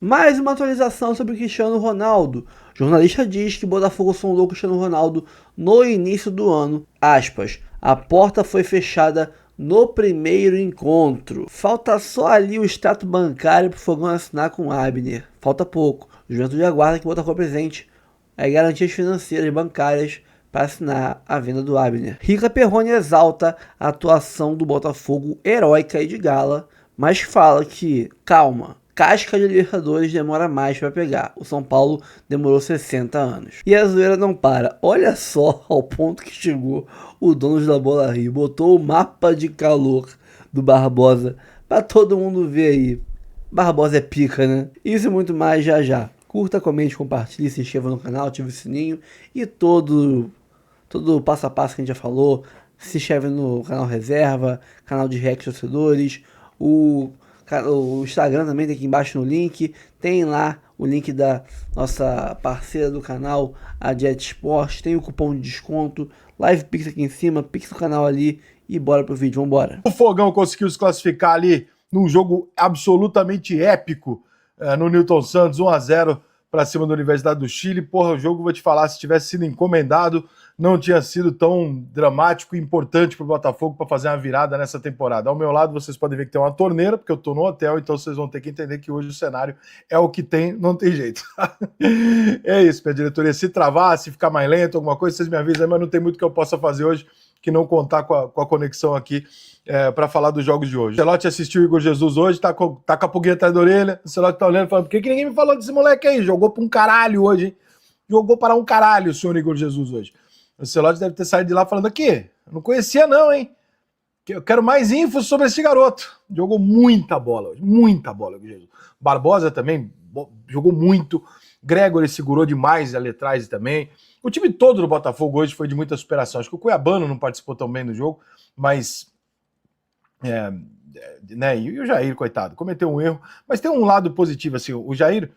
Mais uma atualização sobre o Cristiano Ronaldo. O jornalista diz que Botafogo sondou o Cristiano Ronaldo no início do ano. Aspas, a porta foi fechada no primeiro encontro. Falta só ali o extrato bancário para o Fogão assinar com o Abner. Falta pouco. O Juventude aguarda que o Botafogo apresente garantias financeiras e bancárias para assinar a venda do Abner. Rica Perrone exalta a atuação do Botafogo heróica e de gala, mas fala que, calma, casca de Libertadores demora mais para pegar. O São Paulo demorou 60 anos. E a zoeira não para. Olha só ao ponto que chegou o dono da Bola Rio. Botou o mapa de calor do Barbosa para todo mundo ver aí. Barbosa é pica, né? Isso e muito mais já já. Curta, comente, compartilhe, se inscreva no canal, ative o sininho e todo o passo a passo que a gente já falou. Se inscreve no canal Reserva, canal de React Torcedores, o Instagram também tem aqui embaixo no link. Tem lá o link da nossa parceira do canal, a Jet Sport. Tem o cupom de desconto, Live Pix aqui em cima, Pix no canal ali e bora pro vídeo, vambora. O Fogão conseguiu se classificar ali num jogo absolutamente épico no Newton Santos, 1-0 para cima da Universidade do Chile. Porra, o jogo, vou te falar, se tivesse sido encomendado, não tinha sido tão dramático e importante para o Botafogo para fazer uma virada nessa temporada. Ao meu lado, vocês podem ver que tem uma torneira, porque eu estou no hotel, então vocês vão ter que entender que hoje o cenário é o que tem, não tem jeito. É isso, minha diretoria. Se travar, se ficar mais lento, alguma coisa, vocês me avisam, mas não tem muito que eu possa fazer hoje que não contar com a conexão aqui para falar dos jogos de hoje. O Celote assistiu o Igor Jesus hoje, tá com a pulguinha atrás da orelha, o Celote tá olhando e falando, por que ninguém me falou desse moleque aí? Jogou para um caralho hoje, hein? Jogou para um caralho o senhor Igor Jesus hoje. O Celote deve ter saído de lá falando aqui, não conhecia não, hein? Eu quero mais info sobre esse garoto. Jogou muita bola hoje, muita bola. Barbosa também jogou muito. Gregory segurou demais ali atrás também. O time todo do Botafogo hoje foi de muita superação. Acho que o Cuiabano não participou tão bem no jogo, mas... né, e o Jair, coitado, cometeu um erro. Mas tem um lado positivo, assim, o Jair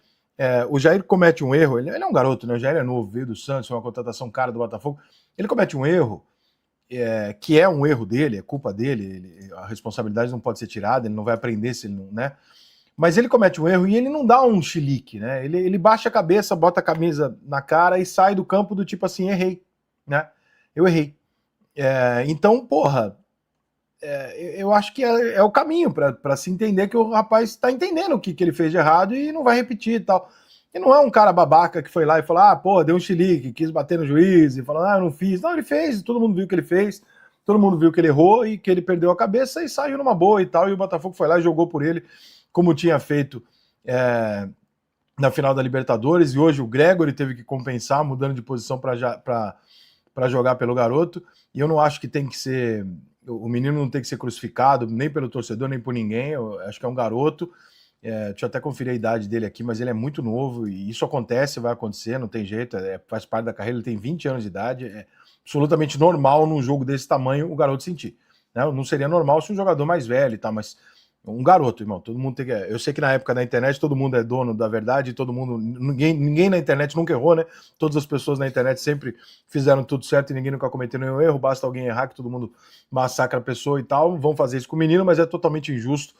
comete um erro, ele é um garoto, né? O Jair é novo, veio do Santos, uma contratação cara do Botafogo. Ele comete um erro, que é um erro dele, é culpa dele, a responsabilidade não pode ser tirada, ele não vai aprender se ele não, né? Mas ele comete um erro e ele não dá um chilique, né? Ele baixa a cabeça, bota a camisa na cara e sai do campo do tipo assim, errei, né? Eu errei. Então, porra, eu acho que é o caminho para se entender que o rapaz está entendendo o que ele fez de errado e não vai repetir e tal. E não é um cara babaca que foi lá e falou, pô, deu um chilique, quis bater no juiz e falou, eu não fiz. Não, ele fez, todo mundo viu que ele fez, todo mundo viu que ele errou e que ele perdeu a cabeça e saiu numa boa e tal. E o Botafogo foi lá e jogou por ele, como tinha feito na final da Libertadores. E hoje o Gregory teve que compensar, mudando de posição para jogar pelo garoto. E eu não acho que tem que ser... O menino não tem que ser crucificado, nem pelo torcedor, nem por ninguém. Eu acho que é um garoto. Deixa eu até conferir a idade dele aqui, mas ele é muito novo e isso acontece, vai acontecer, não tem jeito, faz parte da carreira. Ele tem 20 anos de idade. É absolutamente normal num jogo desse tamanho o garoto sentir, né? Não seria normal se um jogador mais velho e tal, mas um garoto, irmão, todo mundo tem que... Eu sei que na época da internet todo mundo é dono da verdade, todo mundo... Ninguém na internet nunca errou, né? Todas as pessoas na internet sempre fizeram tudo certo e ninguém nunca cometeu nenhum erro, basta alguém errar que todo mundo massacra a pessoa e tal. Vão fazer isso com o menino, mas é totalmente injusto.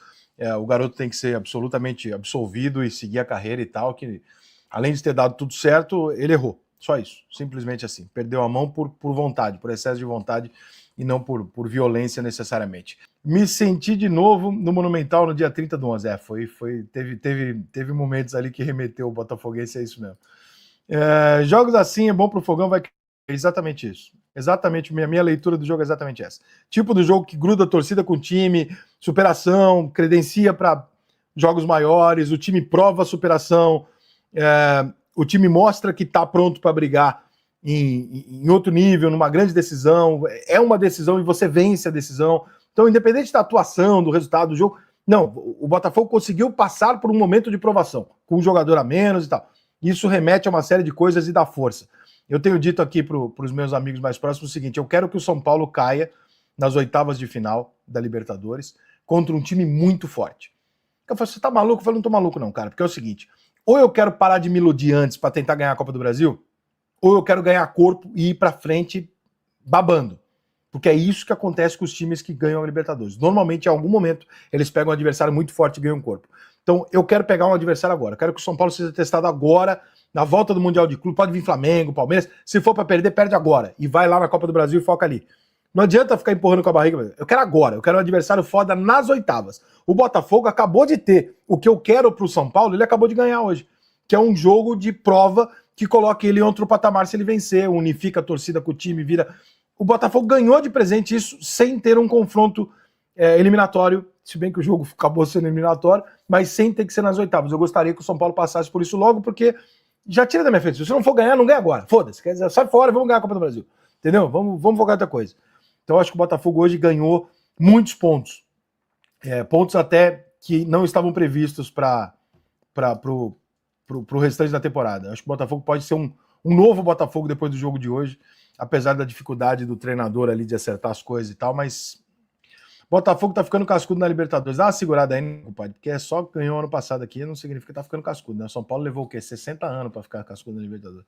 O garoto tem que ser absolutamente absolvido e seguir a carreira e tal, que além de ter dado tudo certo, ele errou. Só isso, simplesmente assim. Perdeu a mão por vontade, por excesso de vontade e não por violência necessariamente. Me senti de novo no Monumental no dia 30/11. Teve momentos ali que remeteu o botafoguense, é isso mesmo. Jogos assim é bom pro Fogão, vai... Exatamente isso. Exatamente, minha leitura do jogo é exatamente essa. Tipo do jogo que gruda a torcida com o time, superação, credencia para jogos maiores, o time prova a superação, o time mostra que está pronto para brigar em outro nível, numa grande decisão, é uma decisão e você vence a decisão. Então, independente da atuação, do resultado do jogo, não, o Botafogo conseguiu passar por um momento de provação, com um jogador a menos e tal. Isso remete a uma série de coisas e dá força. Eu tenho dito aqui para os meus amigos mais próximos o seguinte, eu quero que o São Paulo caia nas oitavas de final da Libertadores contra um time muito forte. Eu falo, você tá maluco? Eu falo, não tô maluco não, cara, porque é o seguinte, ou eu quero parar de me iludir antes para tentar ganhar a Copa do Brasil, ou eu quero ganhar corpo e ir para frente babando. Porque é isso que acontece com os times que ganham a Libertadores. Normalmente, em algum momento, eles pegam um adversário muito forte e ganham corpo. Então, eu quero pegar um adversário agora. Eu quero que o São Paulo seja testado agora, na volta do Mundial de Clube. Pode vir Flamengo, Palmeiras. Se for para perder, perde agora. E vai lá na Copa do Brasil e foca ali. Não adianta ficar empurrando com a barriga. Eu quero agora. Eu quero um adversário foda nas oitavas. O Botafogo acabou de ter o que eu quero pro São Paulo, ele acabou de ganhar hoje. Que é um jogo de prova que coloca ele em outro patamar se ele vencer, unifica a torcida com o time, vira... O Botafogo ganhou de presente isso sem ter um confronto eliminatório, se bem que o jogo acabou sendo eliminatório, mas sem ter que ser nas oitavas. Eu gostaria que o São Paulo passasse por isso logo, porque já tira da minha frente. Se você não for ganhar, não ganha agora. Foda-se, quer dizer, sai fora e vamos ganhar a Copa do Brasil. Entendeu? Vamos focar em outra coisa. Então eu acho que o Botafogo hoje ganhou muitos pontos. Pontos até que não estavam previstos para o restante da temporada. Acho que o Botafogo pode ser um novo Botafogo depois do jogo de hoje, apesar da dificuldade do treinador ali de acertar as coisas e tal, mas Botafogo tá ficando cascudo na Libertadores. Dá uma segurada aí, né, compadre? Porque é só que ganhou ano passado aqui, não significa que tá ficando cascudo, né? São Paulo levou o quê? 60 anos para ficar cascudo na Libertadores.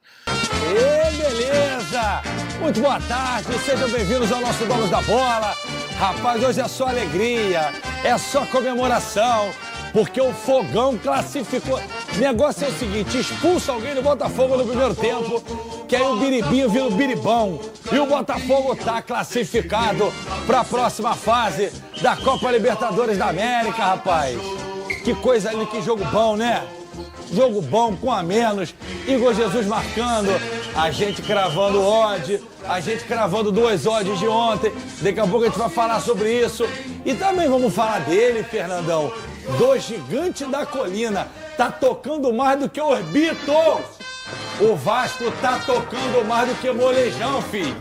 Beleza! Muito boa tarde, sejam bem-vindos ao nosso Donos da Bola. Rapaz, hoje é só alegria, é só comemoração, porque o Fogão classificou. O negócio é o seguinte, expulsa alguém do Botafogo no primeiro tempo, que aí o biribinho vira o biribão. E o Botafogo tá classificado para a próxima fase da Copa Libertadores da América, rapaz. Que coisa linda, que jogo bom, né? Jogo bom, com a menos. Igor Jesus marcando, a gente cravando odd, a gente cravando 2 odds de ontem. Daqui a pouco a gente vai falar sobre isso. E também vamos falar dele, Fernandão, do gigante da colina. Tá tocando mais do que o Beatles. O Vasco tá tocando mais do que Molejão, filho.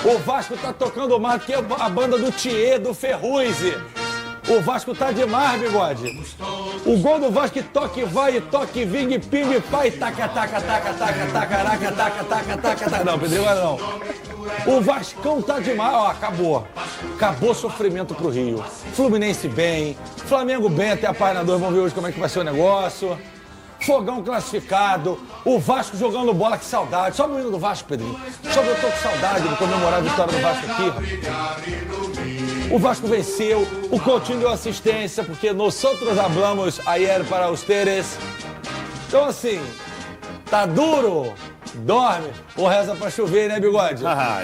O Vasco tá tocando mais do que a banda do Thier, do Ferrugem. O Vasco tá demais, bigode. O gol do Vasco que toque vai, toque vingue, pimbe, pai, taca, taca, taca, taca, taca, taca, taca, taca, taca, taca. Não, Pedrinho, não. O Vascão tá demais. Ó, acabou. Acabou o sofrimento pro Rio. Fluminense bem, Flamengo bem até a página 2. Vamos ver hoje como é que vai ser o negócio. Fogão classificado, o Vasco jogando bola, que saudade. Só o menino do Vasco, Pedrinho. Só eu tô com saudade de comemorar a vitória do Vasco aqui. O Vasco venceu, o Coutinho deu assistência, porque nós hablamos ayer para ustedes. Então assim, tá duro, dorme ou reza pra chover, né, bigode?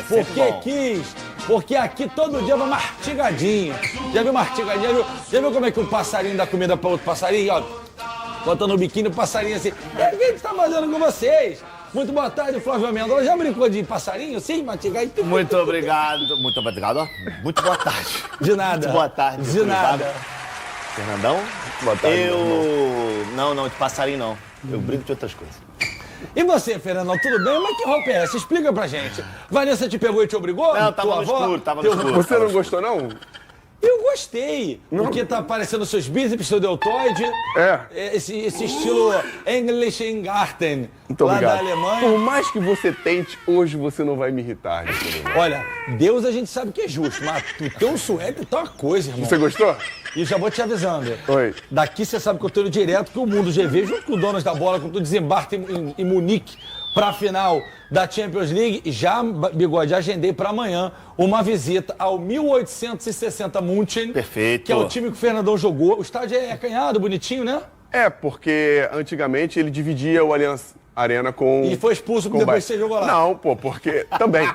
Porque quis. Porque aqui todo dia vai mastigadinho. Já viu mastigadinho? Já viu como é que o passarinho dá comida para outro passarinho? Ó, bota no biquíni o passarinho assim. E o que a gente tá fazendo com vocês? Muito boa tarde, Flávio Amendola. Já brincou de passarinho? Sim, mastigar e tudo. Muito obrigado. Muito obrigado. Muito boa tarde. De nada. Muito boa tarde. De nada. Fernandão? Boa tarde. Não, de passarinho não. Eu brinco de outras coisas. E você, Fernandão, tudo bem? Mas que roupa é essa? Explica pra gente. Vanessa te pegou e te obrigou? Não, tava no escuro, tava no escuro. Você não gostou, não? Eu gostei, porque tá aparecendo seus bíceps, seu deltoide. Esse estilo English in Garten, muito lá obrigado. Da Alemanha. Por mais que você tente, hoje você não vai me irritar. Olha, Deus a gente sabe que é justo, mas o teu suéter tá uma coisa, irmão. Você gostou? E já vou te avisando. Oi. Daqui você sabe que eu tô indo direto que o Mundo GV, junto com o Donos da Bola, quando tu desembarca em Munique pra final da Champions League, já, bigode, agendei pra amanhã uma visita ao 1860 München. Perfeito. Que é o time que o Fernandão jogou. O estádio é acanhado, bonitinho, né? Porque antigamente ele dividia o Allianz Arena com... E foi expulso depois que você jogou lá. Não, porque... Também.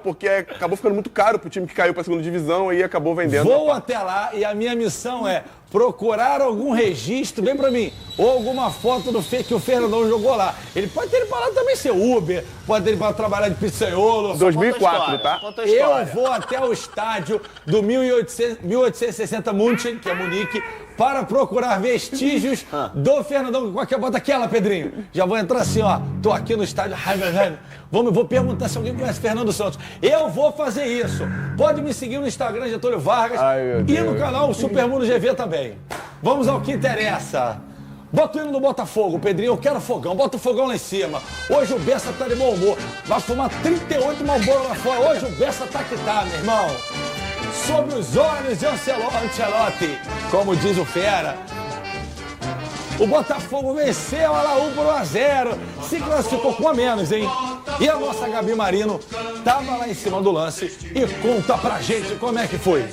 Porque acabou ficando muito caro pro time que caiu pra segunda divisão e acabou vendendo. Vou até lá e a minha missão é procurar algum registro, vem pra mim, ou alguma foto que o Fernandão jogou lá. Ele pode ter ido pra lá também ser Uber, pode ter ido pra trabalhar de pizzaiolo. 2004, tá? Eu vou até o estádio do 1860 München, que é Munique, para procurar vestígios do Fernandão. Bota aquela, Pedrinho. Já vou entrar assim, ó. Tô aqui no estádio. Vou perguntar se alguém conhece Fernando Santos. Eu vou fazer isso. Pode me seguir no Instagram, Getúlio Vargas. E no canal Supermundo GV também. Vamos ao que interessa. Bota o hino do Botafogo, Pedrinho. Eu quero fogão. Bota o fogão lá em cima. Hoje o Bessa tá de bom humor. Vai fumar 38 Marlboro lá fora. Hoje o Bessa tá que tá, meu irmão. Sobre os olhos de Ancelotti, como diz o Fera. O Botafogo venceu a Laú por 1-0, se classificou com a menos, hein? E a nossa Gabi Marino tava lá em cima do lance e conta pra gente como é que foi.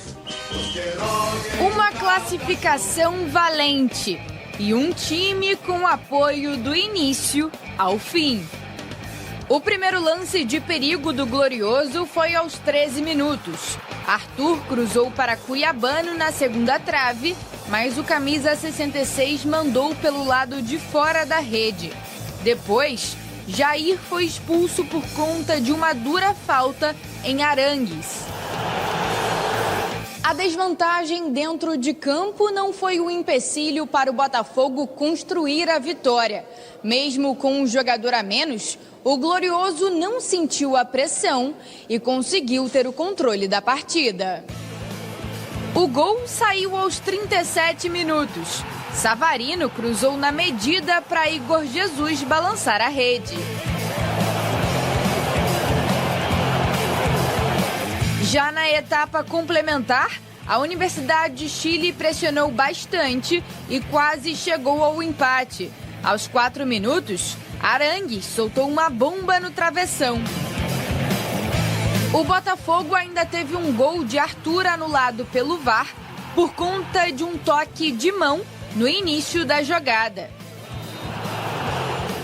Uma classificação valente. e um time com apoio do início ao fim. O primeiro lance de perigo do Glorioso foi aos 13 minutos. Arthur cruzou para Cuiabano na segunda trave, mas o camisa 66 mandou pelo lado de fora da rede. Depois, Jair foi expulso por conta de uma dura falta em Arangues. A desvantagem dentro de campo não foi um empecilho para o Botafogo construir a vitória. Mesmo com um jogador a menos, o Glorioso não sentiu a pressão e conseguiu ter o controle da partida. O gol saiu aos 37 minutos. Savarino cruzou na medida para Igor Jesus balançar a rede. Já na etapa complementar, a Universidade de Chile pressionou bastante e quase chegou ao empate. Aos 4 minutos, Arangues soltou uma bomba no travessão. O Botafogo ainda teve um gol de Arthur anulado pelo VAR por conta de um toque de mão no início da jogada.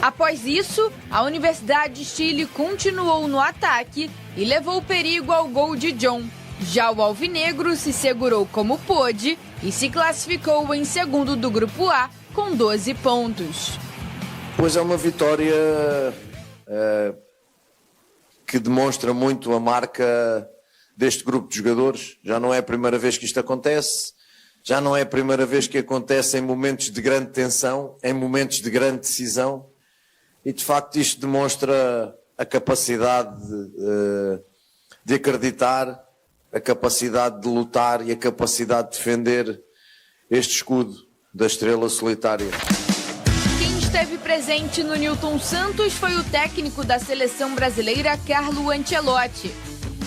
Após isso, a Universidade de Chile continuou no ataque e levou perigo ao gol de John. Já o Alvinegro se segurou como pôde e se classificou em segundo do Grupo A com 12 pontos. Pois é uma vitória que demonstra muito a marca deste grupo de jogadores. Já não é a primeira vez que isto acontece, já não é a primeira vez que acontece em momentos de grande tensão, em momentos de grande decisão. E, de facto, isto demonstra a capacidade de acreditar, a capacidade de lutar e a capacidade de defender este escudo da estrela solitária. Quem esteve presente no Nilton Santos foi o técnico da seleção brasileira, Carlo Ancelotti.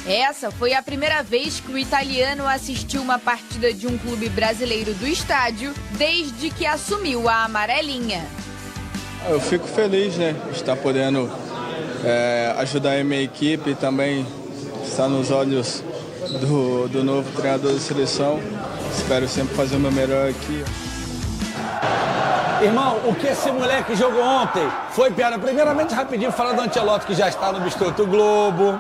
Essa foi a primeira vez que o italiano assistiu uma partida de um clube brasileiro do estádio desde que assumiu a amarelinha. Eu fico feliz, né, de estar podendo ajudar a minha equipe e também estar nos olhos do novo treinador da seleção. Espero sempre fazer o meu melhor aqui. Irmão, o que esse moleque jogou ontem foi piada. Primeiramente, rapidinho, falar do Ancelotti, que já está no Biscoito Globo.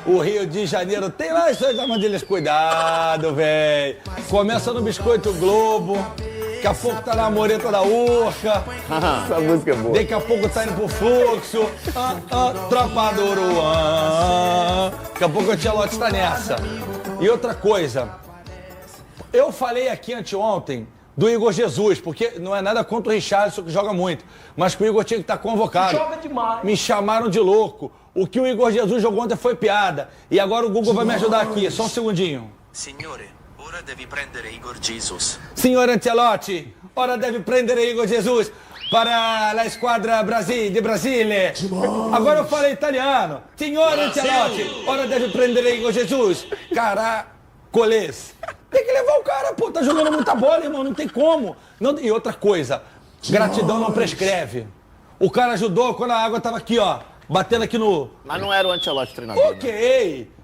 O Rio de Janeiro tem lá as suas armadilhas. Cuidado, velho. Começa no Biscoito Globo. Daqui a pouco tá na Moreta da Urca. Essa música é boa. Daqui a pouco tá indo pro Fluxo. Tropa do Uruan. Daqui a pouco o Ancelotti tá nessa. E outra coisa. Eu falei aqui anteontem do Igor Jesus, porque não é nada contra o Richarlison, que joga muito, mas que o Igor tinha que estar convocado. Joga demais. Me chamaram de louco. O que o Igor Jesus jogou ontem foi piada. E agora o Google vai me ajudar aqui. Só um segundinho. Signore, ora devi prendere Igor Jesus. Signor Ancelotti, ora deve prendere Igor Jesus para a esquadra de Brasília. Agora eu falei italiano. Signor Ancelotti, ora deve prendere Igor Jesus. Caracoles. Tem que levar o cara, pô. Tá jogando muita bola, irmão. Não tem como. Não... E outra coisa. Gratidão não prescreve. O cara ajudou quando a água tava aqui, ó. Batendo aqui no... Mas não era o Ancelotti treinador.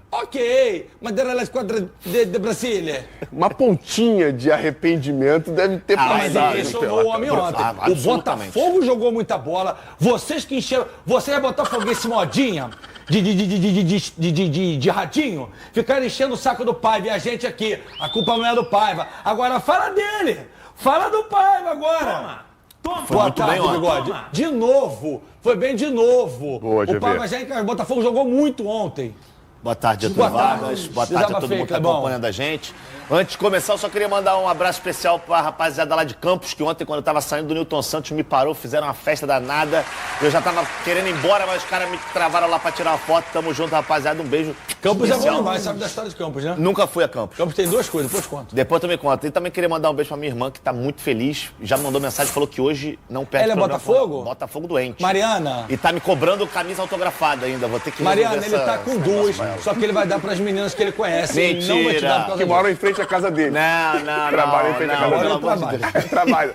Ok. Mas era a esquadra de Brasília. Uma pontinha de arrependimento deve ter Mas passado. ele salvou o homem ontem. O Botafogo jogou muita bola. Vocês que encheram... Você é botafoguense modinha de radinho, ficaram enchendo o saco do Paiva e a gente aqui. A culpa não é do Paiva. Agora fala dele. Fala do Paiva agora. Foi Boa muito tarde, bem, Bigode. De novo. Foi bem de novo. Boa, o Paiva já... O Botafogo jogou muito ontem. Boa tarde, Boa Arthur tarde. Vargas. Boa tarde a todo mundo que está acompanhando a gente. Antes de começar, eu só queria mandar um abraço especial para a rapaziada lá de Campos, que ontem, quando eu estava saindo do Nilton Santos, me parou, fizeram uma festa danada. Eu já estava querendo ir embora, mas os caras me travaram lá para tirar uma foto. Tamo junto, rapaziada. Um beijo. Campos especial. é bom demais, sabe da história de Campos, né? Nunca fui a Campos. Campos tem duas coisas, depois conto. Depois eu também conto. E também queria mandar um beijo pra minha irmã, que tá muito feliz. Já me mandou mensagem, falou que hoje não perde Ela é programa. Botafogo? Botafogo doente. Mariana. E tá me cobrando camisa autografada ainda. Vou ter que Mariana, resolver ele tá com esse duas, negócio pra ela. só que ele vai dar pras meninas que ele conhece. Mentira. Ele não vai te dar por causa Que moram em frente à casa dele. Não. Trabalha em frente à casa agora dele. eu trabalho. Trabalha.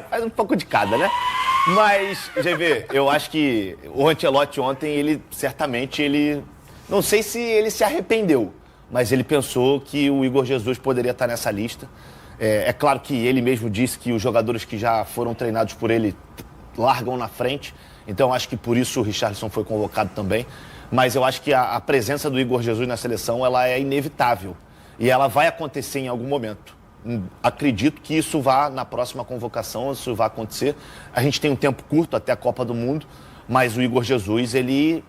Faz um pouco de cada, né? Mas, GV, eu acho que o Ancelotti ontem, ele certamente, não sei se ele se arrependeu, mas ele pensou que o Igor Jesus poderia estar nessa lista. É claro que ele mesmo disse que os jogadores que já foram treinados por ele largam na frente, então acho que por isso o Richarlison foi convocado também. Mas eu acho que a presença do Igor Jesus na seleção ela é inevitável e ela vai acontecer em algum momento. Acredito que isso vá na próxima convocação, isso vai acontecer. A gente tem um tempo curto até a Copa do Mundo, mas o Igor Jesus, ele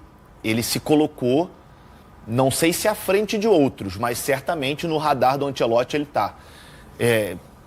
se colocou, não sei se à frente de outros, mas certamente no radar do Ancelotti ele está.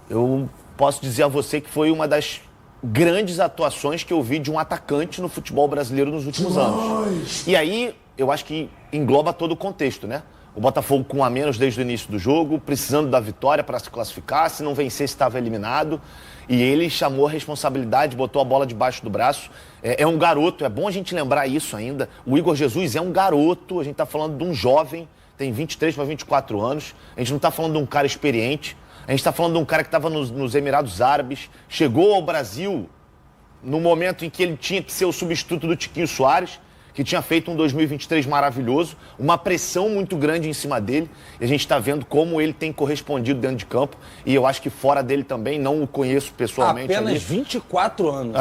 Eu posso dizer a você que foi uma das grandes atuações que eu vi de um atacante no futebol brasileiro nos últimos anos. E aí, eu acho que engloba todo o contexto, né? O Botafogo com um a menos desde o início do jogo, precisando da vitória para se classificar, se não vencesse estava eliminado. E ele chamou a responsabilidade, botou a bola debaixo do braço. É um garoto, é bom a gente lembrar isso ainda. O Igor Jesus é um garoto, a gente está falando de um jovem, tem 23 para 24 anos. A gente não está falando de um cara experiente. A gente está falando de um cara que estava nos Emirados Árabes, chegou ao Brasil no momento em que ele tinha que ser o substituto do Tiquinho Soares, que tinha feito um 2023 maravilhoso, uma pressão muito grande em cima dele, e a gente está vendo como ele tem correspondido dentro de campo, e eu acho que fora dele também, não o conheço pessoalmente. Apenas 24 anos.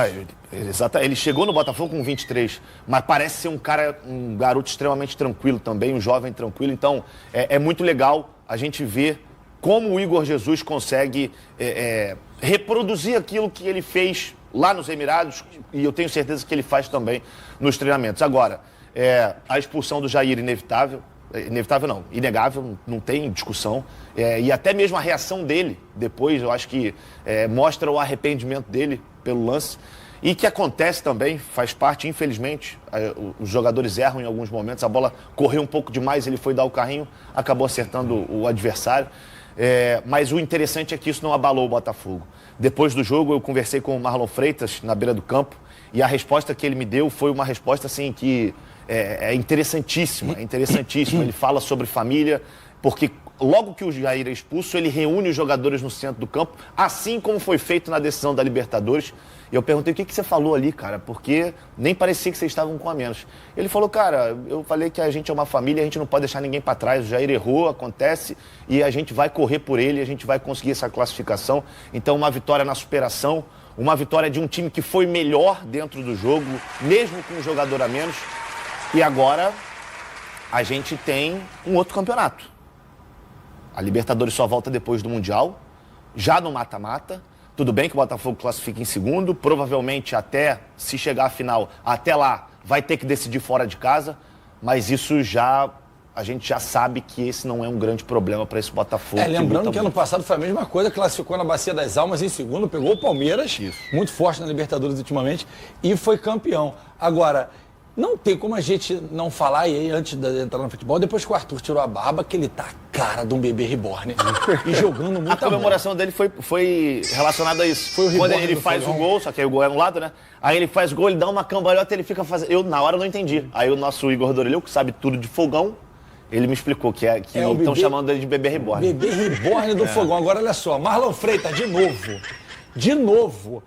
Exato. Ele chegou no Botafogo com 23, mas parece ser um garoto extremamente tranquilo também, um jovem tranquilo, então é muito legal a gente ver como o Igor Jesus consegue reproduzir aquilo que ele fez lá nos Emirados, e eu tenho certeza que ele faz também nos treinamentos. Agora, a expulsão do Jair inevitável não, inegável, não tem discussão, e até mesmo a reação dele depois, eu acho que mostra o arrependimento dele pelo lance, e que acontece também, faz parte, infelizmente, os jogadores erram em alguns momentos, a bola correu um pouco demais, ele foi dar o carrinho, acabou acertando o adversário. Mas o interessante é que isso não abalou o Botafogo. Depois do jogo eu conversei com o Marlon Freitas na beira do campo e a resposta que ele me deu foi uma resposta assim que é interessantíssima, Ele fala sobre família, porque logo que o Jair é expulso, ele reúne os jogadores no centro do campo, assim como foi feito na decisão da Libertadores. E eu perguntei, o que você falou ali, cara? Porque nem parecia que vocês estavam com a menos. Ele falou, cara, eu falei que a gente é uma família, a gente não pode deixar ninguém para trás. O Jair errou, acontece, e a gente vai correr por ele, a gente vai conseguir essa classificação. Então, uma vitória na superação, uma vitória de um time que foi melhor dentro do jogo, mesmo com um jogador a menos. E agora, a gente tem um outro campeonato. A Libertadores só volta depois do Mundial, já no mata-mata. Tudo bem que o Botafogo classifica em segundo, provavelmente até, se chegar à final, até lá, vai ter que decidir fora de casa, mas isso a gente já sabe que esse não é um grande problema para esse Botafogo. Lembrando que ano passado foi a mesma coisa, classificou na Bacia das Almas em segundo, pegou o Palmeiras, muito forte na Libertadores ultimamente, e foi campeão. Agora, não tem como a gente não falar, e aí antes de entrar no futebol, depois que o Arthur tirou a barba, que ele tá a cara de um bebê reborn. E jogando muito. A comemoração dele foi relacionada a isso. Foi o quando ele faz o gol, só que aí o gol é no lado, né? Aí ele faz o gol, ele dá uma cambalhota, ele fica fazendo. Eu, na hora, não entendi. Aí o nosso Igor Doreleu, que sabe tudo de fogão, ele me explicou que estão chamando ele de bebê reborn. Bebê reborn do fogão. Agora, olha só, Marlon Freitas, de novo.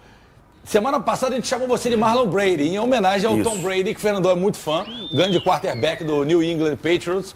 Semana passada a gente chamou você de Marlon Brady, em homenagem ao Tom Brady, que o Fernando é muito fã, grande quarterback do New England Patriots,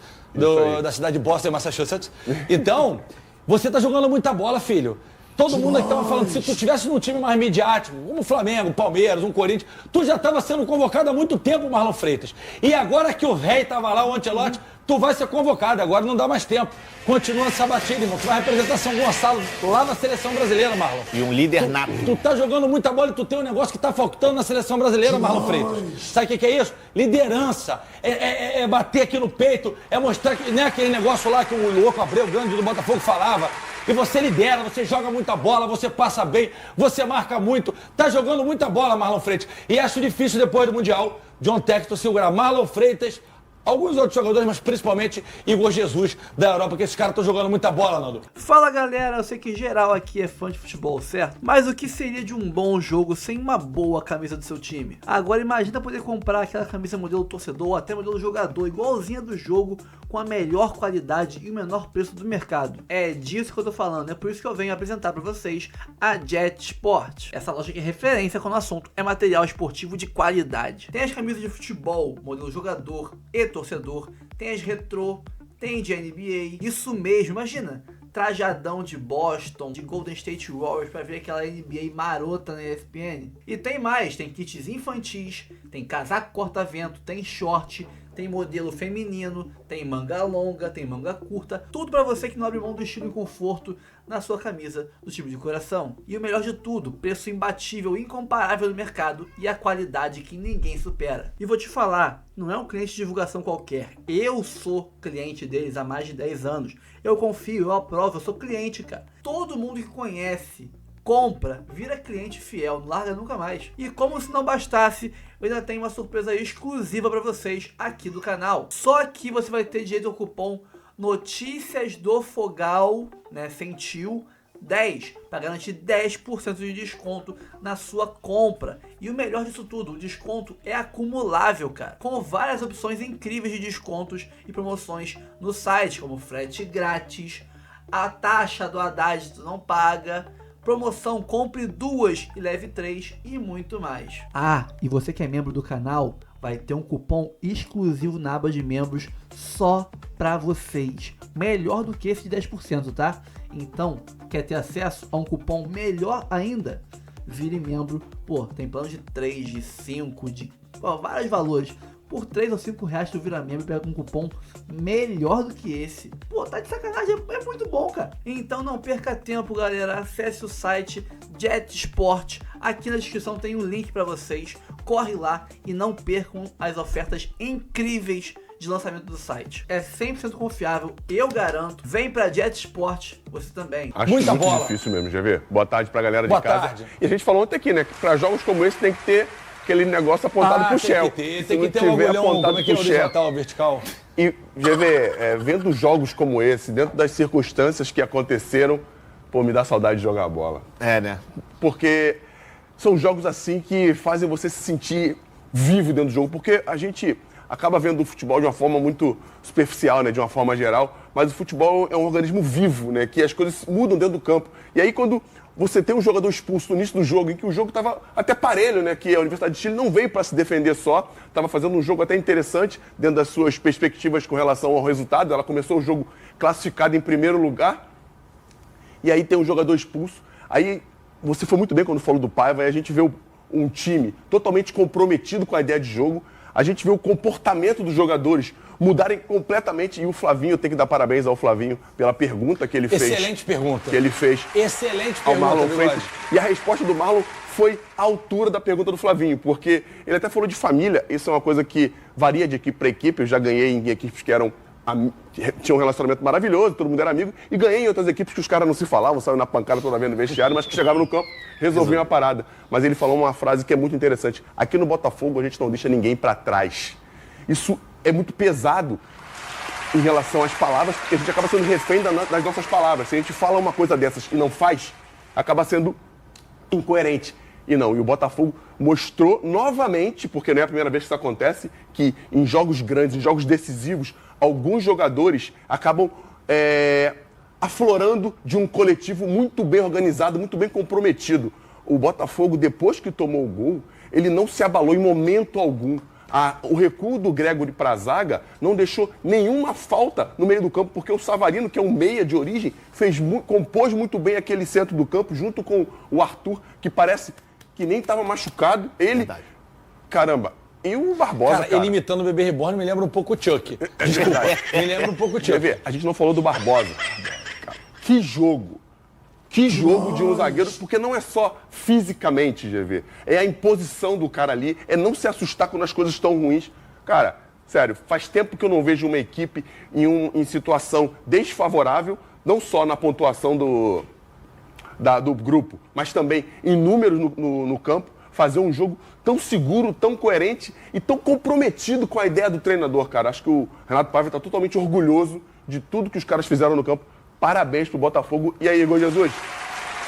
da cidade de Boston, Massachusetts. Então, você tá jogando muita bola, filho. Todo mundo aqui tava falando, se tu tivesse num time mais midiático, como o Flamengo, Palmeiras, um Corinthians, tu já estava sendo convocado há muito tempo, Marlon Freitas. E agora que o rei tava lá, o Ancelotti, tu vai ser convocado, agora não dá mais tempo. Continua essa batida, irmão. Tu vai representar São Gonçalo lá na seleção brasileira, Marlon. E um líder nato. Tu tá jogando muita bola e tu tem um negócio que tá faltando na seleção brasileira, Marlon Freitas. Sabe o que é isso? Liderança. É bater aqui no peito, é mostrar que não é aquele negócio lá que o louco Abreu, grande do Botafogo, falava. E você lidera, você joga muita bola, você passa bem, você marca muito. Tá jogando muita bola, Marlon Freitas. E acho difícil depois do Mundial, John Textor segurar Marlon Freitas, alguns outros jogadores, mas principalmente Igor Jesus da Europa, porque esses caras estão jogando muita bola, Nando. Fala, galera, eu sei que geral aqui é fã de futebol, certo? Mas o que seria de um bom jogo sem uma boa camisa do seu time? Agora imagina poder comprar aquela camisa modelo torcedor ou até modelo jogador, igualzinha do jogo, com a melhor qualidade e o menor preço do mercado. É disso que eu tô falando, é por isso que eu venho apresentar para vocês a Jet Sport. Essa loja que é referência quando o assunto é material esportivo de qualidade. Tem as camisas de futebol, modelo jogador e torcedor, tem as retrô, tem de NBA, isso mesmo, imagina, trajadão de Boston, de Golden State Warriors pra ver aquela NBA marota na ESPN. E tem mais, tem kits infantis, tem casaco corta-vento, tem short, tem modelo feminino, tem manga longa, tem manga curta, tudo pra você que não abre mão do estilo e conforto na sua camisa do time de coração. E o melhor de tudo, preço imbatível, incomparável no mercado e a qualidade que ninguém supera. E vou te falar, não é um cliente de divulgação qualquer, eu sou cliente deles há mais de 10 anos, eu confio, eu aprovo, eu sou cliente, cara. Todo mundo que conhece, compra, vira cliente fiel, não larga nunca mais. E como se não bastasse, eu ainda tenho uma surpresa exclusiva para vocês aqui do canal. Só aqui você vai ter direito ao cupom Notícias do Fogal, né, Sentiu 10, para garantir 10% de desconto na sua compra. E o melhor disso tudo, o desconto é acumulável, cara, com várias opções incríveis de descontos e promoções no site, como frete grátis, a taxa do Haddad tu não paga, promoção compre 2 e leve 3 e muito mais. Ah, e você que é membro do canal vai ter um cupom exclusivo na aba de membros só pra vocês. Melhor do que esse de 10%, tá? Então, quer ter acesso a um cupom melhor ainda? Vire membro. Pô, tem plano de 3, de 5, de vários valores. Por 3 ou 5 reais tu vira membro e pega um cupom melhor do que esse. Pô, tá de sacanagem, é muito bom, cara. Então não perca tempo, galera. Acesse o site Jet Sport. Aqui na descrição tem um link pra vocês. Corre lá e não percam as ofertas incríveis de lançamento do site. É 100% confiável, eu garanto. Vem pra Jet Sport, você também. Acho Muita muito bola. difícil mesmo, já vê? Boa tarde pra galera Boa de casa. tarde. E a gente falou ontem aqui, né? Que pra jogos como esse tem que ter aquele negócio apontado pro Shell. Tem que ter um agulhão, como é que é horizontal, vertical? E, GV, vendo jogos como esse, dentro das circunstâncias que aconteceram, pô, me dá saudade de jogar bola. É, né? Porque são jogos assim que fazem você se sentir vivo dentro do jogo, porque a gente acaba vendo o futebol de uma forma muito superficial, né, de uma forma geral, mas o futebol é um organismo vivo, né, que as coisas mudam dentro do campo. E aí quando você tem um jogador expulso no início do jogo, em que o jogo estava até parelho, né, que a Universidade de Chile não veio para se defender só, estava fazendo um jogo até interessante dentro das suas perspectivas com relação ao resultado. Ela começou o jogo classificada em primeiro lugar, e aí tem um jogador expulso. Aí você foi muito bem quando falou do Paiva, aí a gente vê um time totalmente comprometido com a ideia de jogo, a gente vê o comportamento dos jogadores mudarem completamente, e o Flavinho, tem que dar parabéns ao Flavinho pela pergunta que ele fez. Excelente pergunta. Que ele fez Excelente ao pergunta, Marlon Freitas. E a resposta do Marlon foi à altura da pergunta do Flavinho, porque ele até falou de família. Isso é uma coisa que varia de equipe para equipe. Eu já ganhei em equipes que tinham um relacionamento maravilhoso, todo mundo era amigo, e ganhei em outras equipes que os caras não se falavam, saiam na pancada toda vez no vestiário, mas que chegavam no campo, resolviam a parada. Mas ele falou uma frase que é muito interessante. Aqui no Botafogo a gente não deixa ninguém para trás. Isso é muito pesado em relação às palavras, porque a gente acaba sendo refém das nossas palavras. Se a gente fala uma coisa dessas e não faz, acaba sendo incoerente. E o Botafogo mostrou novamente, porque não é a primeira vez que isso acontece, que em jogos grandes, em jogos decisivos, alguns jogadores acabam aflorando de um coletivo muito bem organizado, muito bem comprometido. O Botafogo, depois que tomou o gol, ele não se abalou em momento algum. O recuo do Gregory para a zaga não deixou nenhuma falta no meio do campo, porque o Savarino, que é um meia de origem, compôs muito bem aquele centro do campo, junto com o Arthur, que parece que nem estava machucado. Ele, caramba, e o Barbosa, cara. Ele imitando o Bebê Reborn me lembra um pouco o Chuck. Desculpa, me lembra um pouco o Chuck. A gente não falou do Barbosa. Que jogo! Que jogo de um zagueiro, porque não é só fisicamente, GV. É a imposição do cara ali, é não se assustar quando as coisas estão ruins. Cara, sério, faz tempo que eu não vejo uma equipe em situação desfavorável, não só na pontuação do grupo, mas também em números no campo, fazer um jogo tão seguro, tão coerente e tão comprometido com a ideia do treinador, cara. Acho que o Renato Paiva está totalmente orgulhoso de tudo que os caras fizeram no campo. Parabéns pro Botafogo. E aí, Igor Jesus?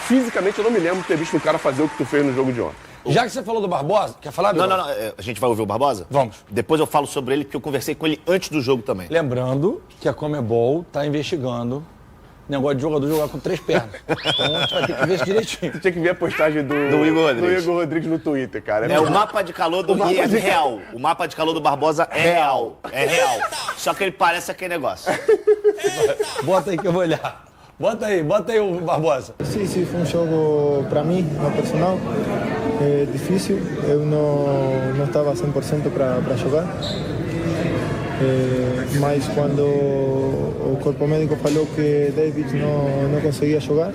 Fisicamente eu não me lembro de ter visto o cara fazer o que tu fez no jogo de ontem. Já que você falou do Barbosa, quer falar? Não. A gente vai ouvir o Barbosa? Vamos. Depois eu falo sobre ele, porque eu conversei com ele antes do jogo também. Lembrando que a Conmebol tá investigando o negócio de jogador jogar com 3 pernas. Então a gente vai ter que ver isso direitinho. Você tinha que ver a postagem do Igor Rodrigues no Twitter, cara. O mapa de calor do Rio é real. O mapa de calor do Barbosa é real. É real. Só que ele parece aquele negócio. Bota aí que eu vou olhar. Bota aí o Barbosa. Sim, foi um jogo para mim, no personal, difícil. Eu não estava 100% para jogar. Mas quando o corpo médico falou que David não conseguia jogar,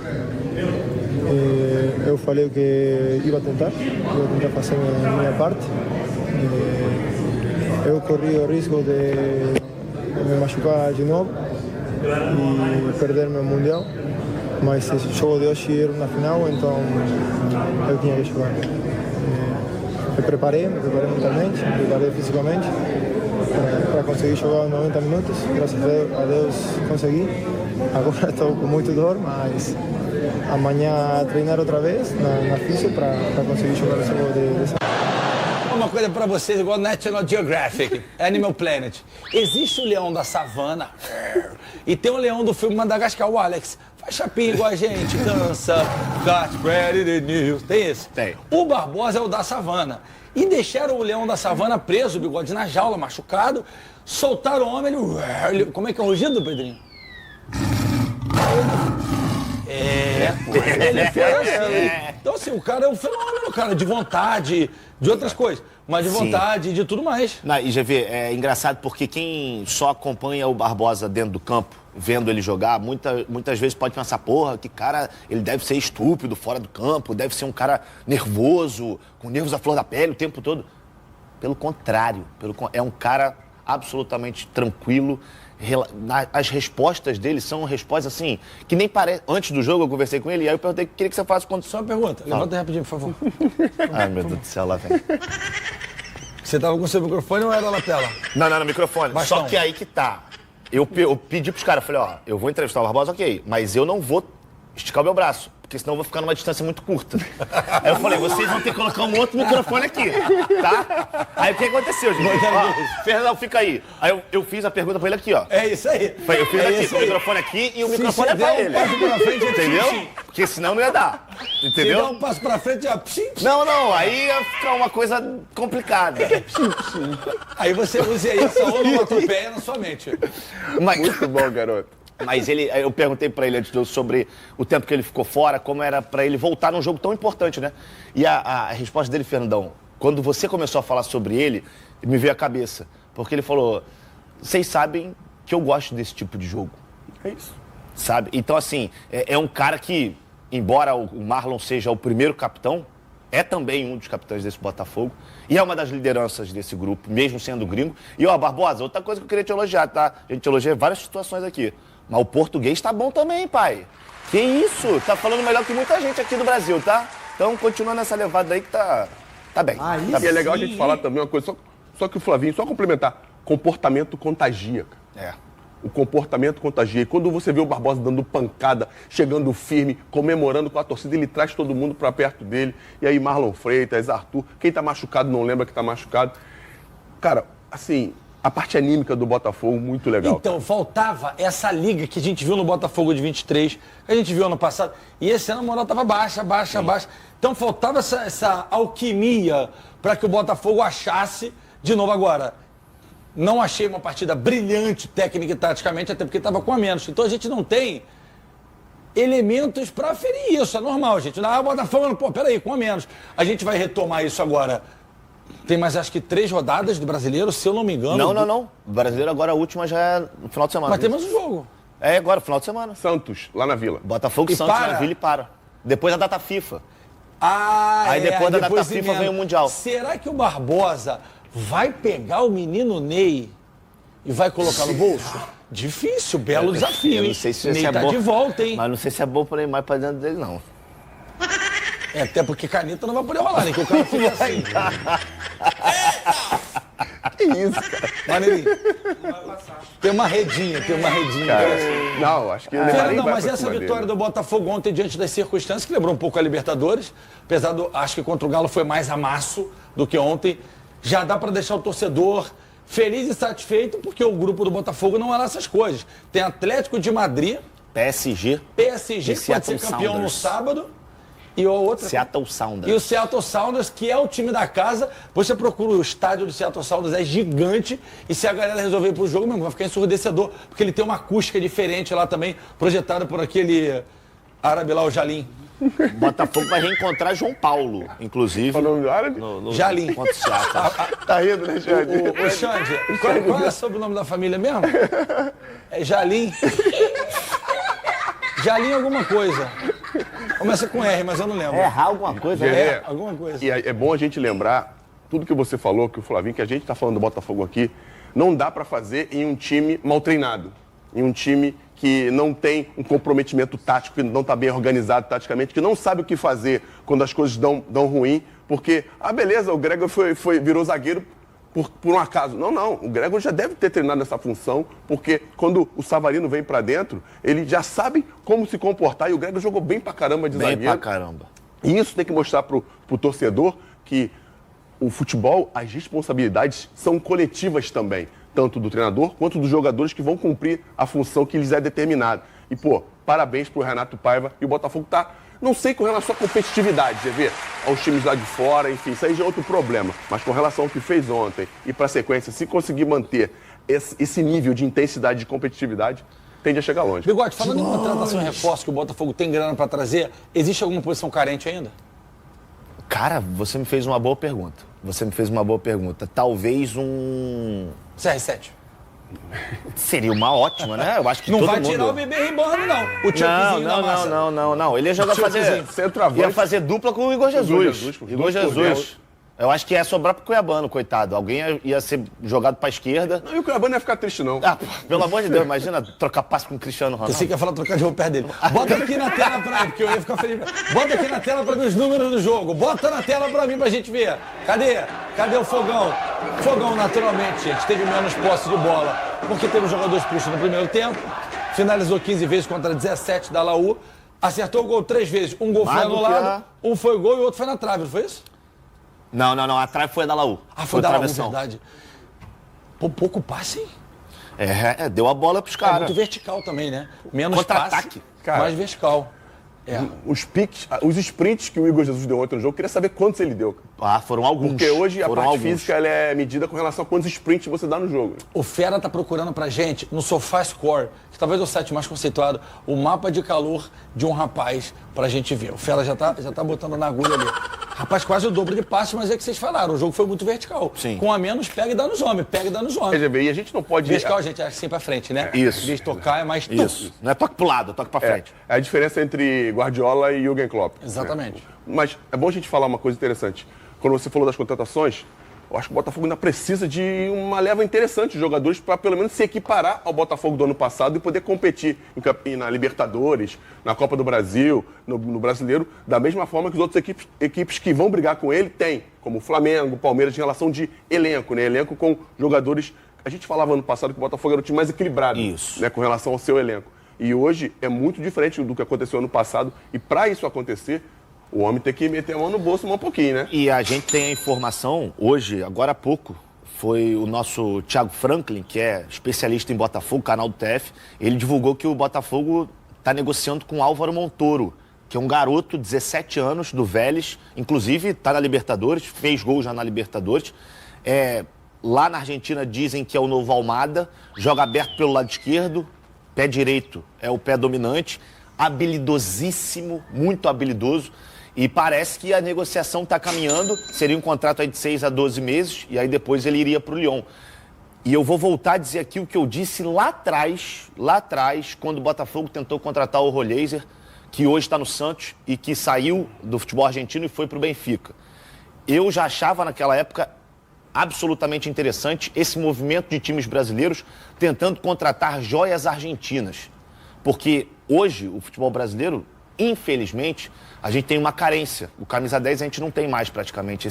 eu falei que ia tentar fazer a minha parte. Eu corri o risco de me machucar de novo e perder meu mundial, mas esse jogo de hoje era na final, então eu tinha que jogar. Me preparei mentalmente, me preparei fisicamente para conseguir jogar 90 minutos. Graças a Deus consegui. Agora estou com muito dor, mas amanhã treinar outra vez na física para conseguir jogar o jogo dessa. Uma coisa pra vocês, igual National Geographic, Animal Planet. Existe o leão da savana e tem o leão do filme Madagascar, o Alex. Faz chapinha igual a gente, dança, got ready news. Tem esse? Tem. O Barbosa é o da savana. E deixaram o leão da savana preso, o bigode na jaula, machucado. Soltaram o homem, ele... Como é que é o rugido, Pedrinho? Ele fez assim. Então, assim, o cara é um fenômeno, cara, de vontade, de outras coisas, mas de vontade, de tudo mais. E GV, é engraçado porque quem só acompanha o Barbosa dentro do campo, vendo ele jogar, muitas vezes pode pensar, porra, que cara, ele deve ser estúpido fora do campo, deve ser um cara nervoso, com nervos à flor da pele o tempo todo. Pelo contrário, é um cara absolutamente tranquilo. As respostas dele são respostas assim, que nem parece. Antes do jogo eu conversei com ele e aí eu perguntei, queria que você faça quando. Só uma pergunta, levanta aí rapidinho, por favor. Ai, meu Deus do céu, lá vem. Você tava com o seu microfone ou era lapela? Não, no microfone. Bastão. Só que aí que tá. Eu pedi pros caras, falei, ó, eu vou entrevistar o Barbosa, ok, mas eu não vou esticar o meu braço, porque senão eu vou ficar numa distância muito curta. Aí eu falei, vocês vão ter que colocar um outro microfone aqui, tá? Aí o que aconteceu, gente? Ó, Fernandão, fica aí. Aí eu fiz a pergunta pra ele aqui, ó. É isso aí. Eu fiz aqui, com o microfone aqui e o microfone é pra ele. Um passo pra frente, entendeu? Porque senão não ia dar. Entendeu? Se der um passo pra frente, já... Não, aí ia ficar uma coisa complicada. Aí você usa aí essa onomatopeia na sua mente. Muito bom, garoto. Mas eu perguntei pra ele antes sobre o tempo que ele ficou fora, como era pra ele voltar num jogo tão importante, né? E a resposta dele, Fernandão, quando você começou a falar sobre ele, me veio à cabeça. Porque ele falou, vocês sabem que eu gosto desse tipo de jogo. É isso. Sabe? Então, assim, é um cara que, embora o Marlon seja o primeiro capitão, é também um dos capitães desse Botafogo e é uma das lideranças desse grupo, mesmo sendo gringo. E, ó, Barbosa, outra coisa que eu queria te elogiar, tá? A gente elogia várias situações aqui. Mas o português tá bom também, pai. Que isso? Tá falando melhor que muita gente aqui do Brasil, tá? Então continua nessa levada aí que tá bem. Tá E é legal a gente falar também uma coisa, só que o Flavinho, só complementar, comportamento contagia, cara. O comportamento contagia. E quando você vê o Barbosa dando pancada, chegando firme, comemorando com a torcida, ele traz todo mundo pra perto dele. E aí Marlon Freitas, Arthur, quem tá machucado não lembra que tá machucado. Cara, assim... A parte anímica do Botafogo, muito legal. Então, cara, faltava essa liga que a gente viu no Botafogo de 23, que a gente viu ano passado, e esse ano a moral estava baixa. Então, faltava essa alquimia para que o Botafogo achasse de novo agora. Não achei uma partida brilhante, técnica e taticamente, até porque estava com a menos. Então, a gente não tem elementos para ferir isso, é normal, gente. O Botafogo, pô, peraí, com a menos. A gente vai retomar isso agora. Tem mais, acho que 3 rodadas do Brasileiro, se eu não me engano. Não. O Brasileiro agora, a última já é no final de semana. Mas tem mais um jogo. É agora, final de semana. Santos, lá na Vila. Botafogo e Santos na Vila e para. Depois a data FIFA. Aí depois da data FIFA vem o Mundial. Será que o Barbosa vai pegar o menino Ney e vai colocar no bolso? Difícil, belo desafio, hein? Não sei se Ney é tá bom, de volta, hein? Mas não sei se é bom pra ir mais pra dentro dele, não. Até porque caneta não vai poder rolar, né? Que o cara fica assim. Que isso, cara? Maneirinho. Tem uma redinha. Cara, não, acho que ele vai Não, mas pra essa cima vitória dele. do Botafogo ontem, diante das circunstâncias, que lembrou um pouco a Libertadores, apesar do. Acho que contra o Galo foi mais amasso do que ontem. Já dá pra deixar o torcedor feliz e satisfeito, porque o grupo do Botafogo não é lá essas coisas. Tem Atlético de Madrid. PSG. Que pode ser campeão no sábado. E a outra... Seattle Sounders. E o Seattle Sounders, que é o time da casa. Você procura o estádio do Seattle Sounders, é gigante. E se a galera resolver ir pro jogo, mesmo, vai ficar ensurdecedor. Porque ele tem uma acústica diferente lá também, projetada por aquele árabe lá, o Jalim. O Botafogo vai reencontrar João Paulo, inclusive. Falando do árabe? Jalim. Contra o Seattle. Tá rindo, né, Xande? Ô, Xande, qual é o sobrenome da família mesmo? É Jalim. Jalim alguma coisa. Começa com R, mas eu não lembro. Alguma coisa, É, alguma coisa. E é bom a gente lembrar, tudo que você falou, que o Flavinho, que a gente tá falando do Botafogo aqui, não dá pra fazer em um time mal treinado. Em um time que não tem um comprometimento tático, que não tá bem organizado taticamente, que não sabe o que fazer quando as coisas dão ruim, porque, beleza, o Gregor virou zagueiro por um acaso. Não. O Gregor já deve ter treinado nessa função, porque quando o Savarino vem pra dentro, ele já sabe como se comportar. E o Gregor jogou bem pra caramba de zagueiro. Bem pra caramba. E isso tem que mostrar pro torcedor que o futebol, as responsabilidades são coletivas também. Tanto do treinador quanto dos jogadores que vão cumprir a função que lhes é determinada. E, parabéns pro Renato Paiva. E o Botafogo tá... Não sei com relação à competitividade, você vê, aos times lá de fora, enfim, isso aí já é outro problema. Mas com relação ao que fez ontem e para a sequência, se conseguir manter esse nível de intensidade e de competitividade, tende a chegar longe. Bigode, falando em contratação e reforço que o Botafogo tem grana para trazer, existe alguma posição carente ainda? Cara, você me fez uma boa pergunta. Talvez um... CR7. Seria uma ótima, né? Eu acho que não todo vai mundo... tirar o bebê rimbando, não. O Chuckzinho da massa. Não. Ele ia fazer dupla com o Igor Jesus. Igor Jesus. Eu acho que ia sobrar pro Cuiabano, coitado. Alguém ia ser jogado pra esquerda. Não, e o Cuiabano não ia ficar triste, não. Pelo amor de Deus, imagina trocar passe com o Cristiano Ronaldo. Você quer falar trocar de roupa perto dele. Bota aqui na tela pra mim, porque eu ia ficar feliz. Bota aqui na tela pra mim os números do jogo. Bota na tela pra mim pra gente ver. Cadê o Fogão? Fogão, naturalmente, gente, teve menos posse de bola, porque teve um jogador expulso no primeiro tempo, finalizou 15 vezes contra 17 da Laú, acertou o gol 3 vezes. Um gol foi anulado, um foi gol e o outro foi na trave, não foi isso? Não. A trave foi da Laú. Foi da Laú, verdade. Pouco passe, hein? Deu a bola pros caras. Muito vertical também, né? Menos contra-ataque. Passe, mais vertical. Os sprints que o Igor Jesus deu ontem no jogo, eu queria saber quantos ele deu. Foram alguns. Porque hoje a parte física ela é medida com relação a quantos sprints você dá no jogo. O Fera tá procurando pra gente, no SofaScore, que talvez é o site mais conceituado, o mapa de calor de um rapaz pra gente ver. O Fera já tá botando na agulha ali. Rapaz, quase o dobro de passe, mas é que vocês falaram, o jogo foi muito vertical. Sim. Com a menos, pega e dá nos homens, E a gente não pode... Vertical, gente, é sempre pra frente, né? Isso. Em vez de tocar, é mais... Isso. Não é toque pro lado, é toque pra frente. É a diferença entre Guardiola e Jürgen Klopp. Exatamente. Mas é bom a gente falar uma coisa interessante. Quando você falou das contratações, eu acho que o Botafogo ainda precisa de uma leva interessante de jogadores para pelo menos se equiparar ao Botafogo do ano passado e poder competir na Libertadores, na Copa do Brasil, no Brasileiro, da mesma forma que as outras equipes que vão brigar com ele têm, como o Flamengo, o Palmeiras, em relação de elenco, né? Elenco com jogadores... A gente falava ano passado que o Botafogo era o time mais equilibrado, né, com relação ao seu elenco. E hoje é muito diferente do que aconteceu ano passado. E para isso acontecer, o homem tem que meter a mão no bolso um pouquinho, né? E a gente tem a informação, hoje, agora há pouco, foi o nosso Thiago Franklin, que é especialista em Botafogo, canal do TF, ele divulgou que o Botafogo está negociando com o Álvaro Montoro, que é um garoto, 17 anos, do Vélez, inclusive está na Libertadores, fez gol já na Libertadores. Lá na Argentina dizem que é o novo Almada, joga aberto pelo lado esquerdo, pé direito é o pé dominante, habilidosíssimo, muito habilidoso. E parece que a negociação está caminhando, seria um contrato aí de 6 a 12 meses, e aí depois ele iria para o Lyon. E eu vou voltar a dizer aqui o que eu disse lá atrás, quando o Botafogo tentou contratar o Rollheiser, que hoje está no Santos e que saiu do futebol argentino e foi para o Benfica. Eu já achava naquela época absolutamente interessante esse movimento de times brasileiros tentando contratar joias argentinas. Porque hoje o futebol brasileiro, infelizmente, a gente tem uma carência. O camisa 10 a gente não tem mais praticamente.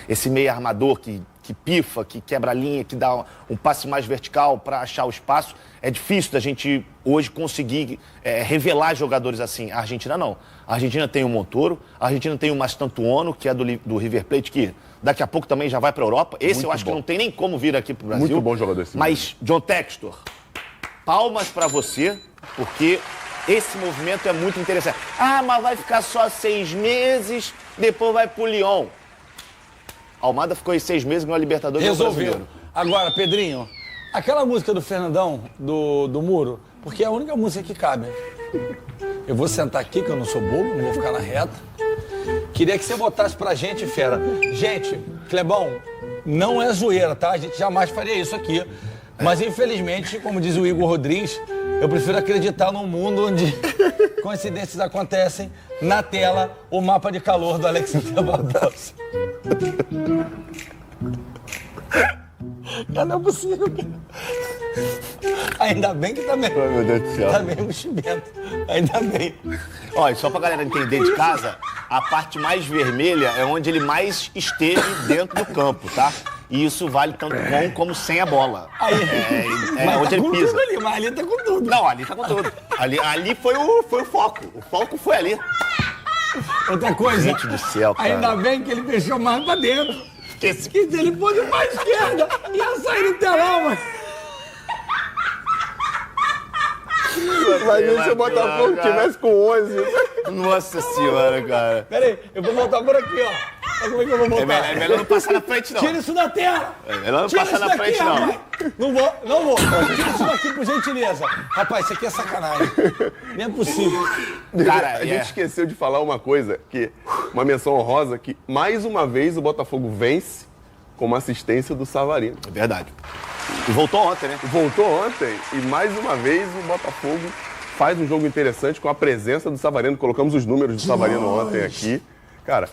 Esse meio armador que pifa, que quebra a linha, que dá um passe mais vertical para achar o espaço. É difícil da gente hoje conseguir revelar jogadores assim. A Argentina não. A Argentina tem o Montoro, a Argentina tem o Mastantuono, que é do River Plate, que daqui a pouco também já vai para a Europa. Esse muito eu acho que não tem nem como vir aqui para o Brasil. Muito bom jogador esse. Mas, John Textor, palmas para você, porque Esse movimento é muito interessante. Ah, mas vai ficar só 6 meses, depois vai pro Lyon. Almada ficou aí 6 meses no Libertadores. Resolveu. Agora, Pedrinho, aquela música do Fernandão, do Muro, porque é a única música que cabe. Eu vou sentar aqui, que eu não sou bobo, não vou ficar na reta. Queria que você botasse pra gente, fera. Gente, Clebão, não é zoeira, tá? A gente jamais faria isso aqui. Mas, infelizmente, como diz o Igor Rodrigues, eu prefiro acreditar num mundo onde coincidências acontecem. Na tela, o mapa de calor do Alexandre Barbosa. Não é possível. Ainda bem que tá meio... Ai, meu Deus do céu. Tá meio mochimento. Ainda bem. Olha, só pra galera entender de casa, a parte mais vermelha é onde ele mais esteve dentro do campo, tá? E isso vale tanto com como sem a bola. Aí, é onde tá ele com pisa. tudo ali, mas ali tá com tudo. Não, ali tá com tudo. Ali foi o foco. O foco foi ali. Outra coisa. Gente do céu, cara. Ainda bem que ele fechou mais pra dentro. Que se ele fosse pra esquerda, ia sair no telão, mas... Imagina se o Botafogo tivesse com 11. Nossa senhora, cara. Peraí, eu vou voltar por aqui, ó. Olha como é que eu vou voltar. É melhor não passar na frente, não. Tira isso da tela! É melhor não Tira passar isso na daqui, frente, não. rapaz. Não vou. Tira isso daqui, por gentileza. Rapaz, isso aqui é sacanagem. Nem é possível. Cara, A gente esqueceu de falar uma coisa, uma menção honrosa, que mais uma vez o Botafogo vence com uma assistência do Savarino. É verdade. E voltou ontem, né? Voltou ontem e mais uma vez o Botafogo faz um jogo interessante com a presença do Savarino. Colocamos os números do Savarino ontem aqui. Cara,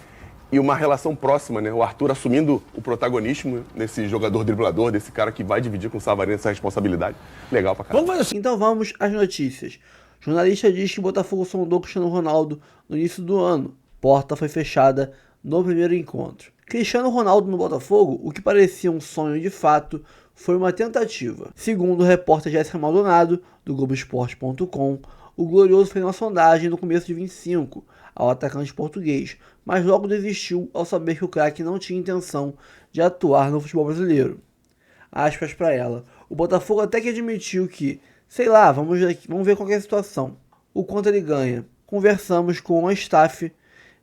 e uma relação próxima, né? O Arthur assumindo o protagonismo nesse jogador driblador, desse cara que vai dividir com o Savarino essa responsabilidade. Legal pra caramba. Então vamos às notícias. Jornalista diz que o Botafogo sondou Cristiano Ronaldo no início do ano. Porta foi fechada no primeiro encontro. Cristiano Ronaldo no Botafogo, o que parecia um sonho de fato, foi uma tentativa. Segundo o repórter Jéssica Maldonado, do Globoesporte.com, o Glorioso fez uma sondagem no começo de 25 ao atacante português, mas logo desistiu ao saber que o craque não tinha intenção de atuar no futebol brasileiro. Aspas para ela. O Botafogo até que admitiu que, sei lá, vamos ver qual é a situação. O quanto ele ganha. Conversamos com a staff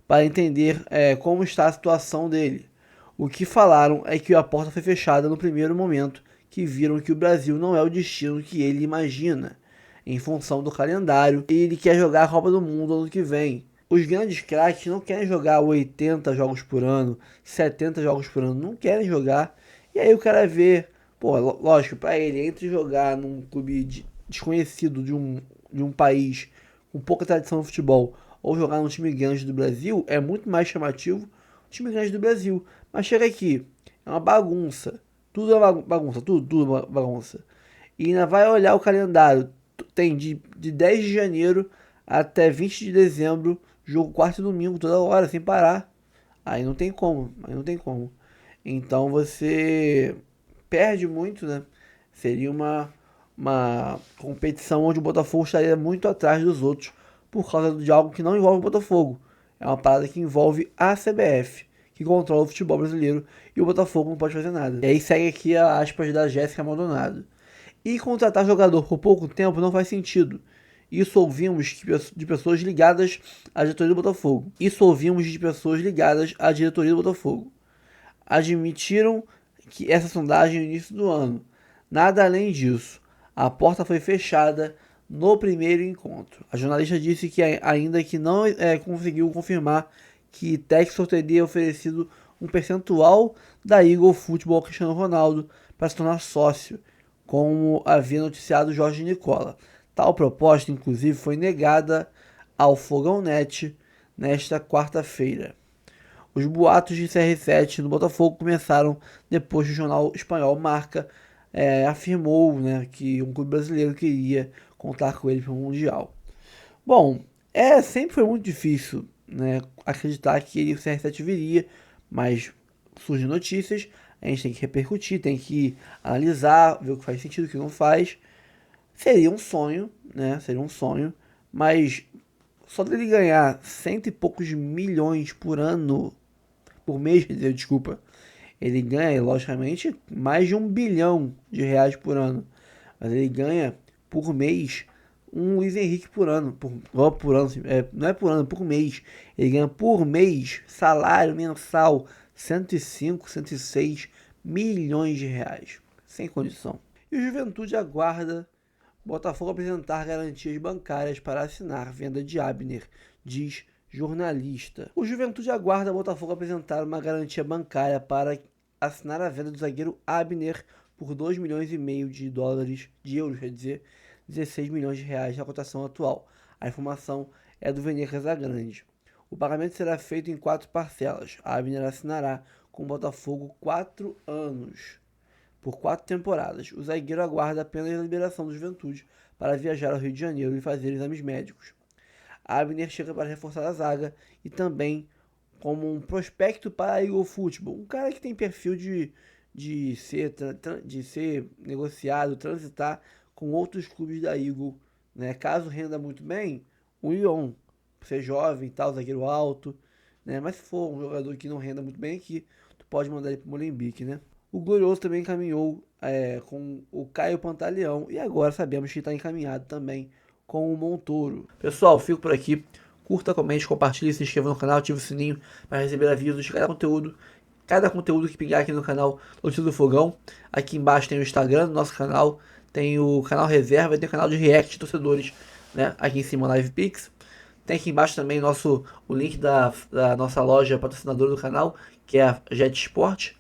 para entender como está a situação dele. O que falaram é que a porta foi fechada no primeiro momento que viram que o Brasil não é o destino que ele imagina, em função do calendário, e ele quer jogar a Copa do Mundo ano que vem. Os grandes craques não querem jogar 80 jogos por ano, 70 jogos por ano, não querem jogar. E aí o cara vê, pô, lógico, para ele, entre jogar num clube desconhecido de um país com pouca tradição no futebol, ou jogar num time grande do Brasil, é muito mais chamativo o time grande do Brasil. Mas chega aqui, é uma bagunça. Tudo é uma bagunça, tudo é uma bagunça. E ainda vai olhar o calendário. Tem de 10 de janeiro até 20 de dezembro, jogo quarto e domingo, toda hora, sem parar. Aí não tem como. Então você perde muito, né? Seria uma competição onde o Botafogo estaria muito atrás dos outros por causa de algo que não envolve o Botafogo. É uma parada que envolve a CBF, que controla o futebol brasileiro, e o Botafogo não pode fazer nada. E aí segue aqui a aspas da Jéssica Maldonado. E contratar jogador por pouco tempo não faz sentido. Isso ouvimos de pessoas ligadas à diretoria do Botafogo. Admitiram que essa sondagem no início do ano. Nada além disso. A porta foi fechada no primeiro encontro. A jornalista disse que ainda que não conseguiu confirmar que Textor teria oferecido um percentual da Eagle Football ao Cristiano Ronaldo para se tornar sócio, como havia noticiado Jorge Nicola. Tal proposta, inclusive, foi negada ao Fogão Net nesta quarta-feira. Os boatos de CR7 no Botafogo começaram depois que o jornal espanhol Marca afirmou, né, que um clube brasileiro queria contar com ele para o Mundial. Bom, sempre foi muito difícil, né, acreditar que o CR7 viria, mas surgem notícias, a gente tem que repercutir, tem que analisar, ver o que faz sentido, o que não faz. Seria um sonho, né? Mas só dele ganhar 100 e poucos milhões por mês, ele ganha, logicamente, mais de R$1 bilhão por ano, mas ele ganha por mês um Luiz Henrique por ano. Não é por ano, por mês. Ele ganha por mês, salário mensal, 105, 106 milhões de reais. Sem condição. E o Juventude aguarda Botafogo apresentar garantias bancárias para assinar venda de Abner, diz jornalista. O Juventude aguarda Botafogo apresentar uma garantia bancária para assinar a venda do zagueiro Abner por 2,5 milhões de euros, quer dizer, 16 milhões de reais na cotação atual. A informação é do Vene Casagrande. O pagamento será feito em 4 parcelas. Abner assinará com o Botafogo 4 anos, por 4 temporadas. O zagueiro aguarda apenas a liberação do Juventude para viajar ao Rio de Janeiro e fazer exames médicos. Abner chega para reforçar a zaga e também como um prospecto para a Eagle Football. Um cara que tem perfil de ser negociado, transitar com outros clubes da Eagle, né? Caso renda muito bem, o Lyon, ser jovem, tal, zagueiro alto, né? Mas se for um jogador que não renda muito bem aqui, tu pode mandar ele para o Molenbeek, né? O Glorioso também encaminhou com o Caio Pantaleão e agora sabemos que está encaminhado também com o Montoro. Pessoal, fico por aqui. Curta, comente, compartilhe, se inscreva no canal, ative o sininho para receber avisos de cada conteúdo que pingar aqui no canal Notícias do Fogão. Aqui embaixo tem o Instagram do nosso canal, tem o canal Reserva e tem o canal de React de torcedores, né? Aqui em cima, LivePix. Tem aqui embaixo também o link da nossa loja patrocinadora do canal, que é a Jet Sport,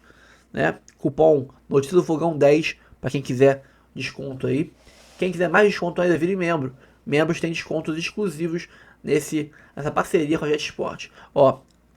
né? Cupom Notícias do Fogão 10 para quem quiser desconto aí. Quem quiser mais desconto ainda, vire membro. Membros têm descontos exclusivos nessa parceria com a Jet Sport.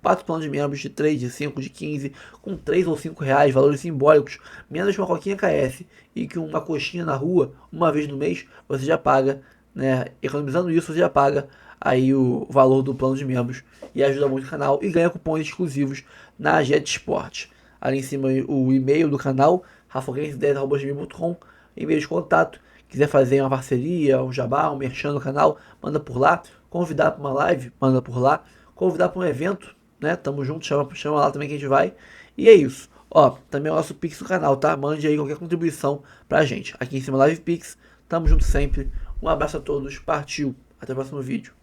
4 planos de membros de 3, de 5, de 15, com 3 ou 5 reais, valores simbólicos, menos que uma coquinha KS e que uma coxinha na rua, uma vez no mês, você já paga, né? Economizando isso, você já paga aí o valor do plano de membros e ajuda muito o canal e ganha cupons exclusivos na Jet Sport. Ali em cima o e-mail do canal, rafoguense10@gmail.com, e-mail de contato. Quiser fazer uma parceria, um jabá, um merchan no canal, manda por lá. Convidar para uma live, manda por lá. Convidar para um evento, né? Tamo junto, chama lá também que a gente vai. E é isso. Também é o nosso Pix do canal, tá? Mande aí qualquer contribuição pra gente. Aqui em cima, Live Pix. Tamo junto sempre. Um abraço a todos. Partiu. Até o próximo vídeo.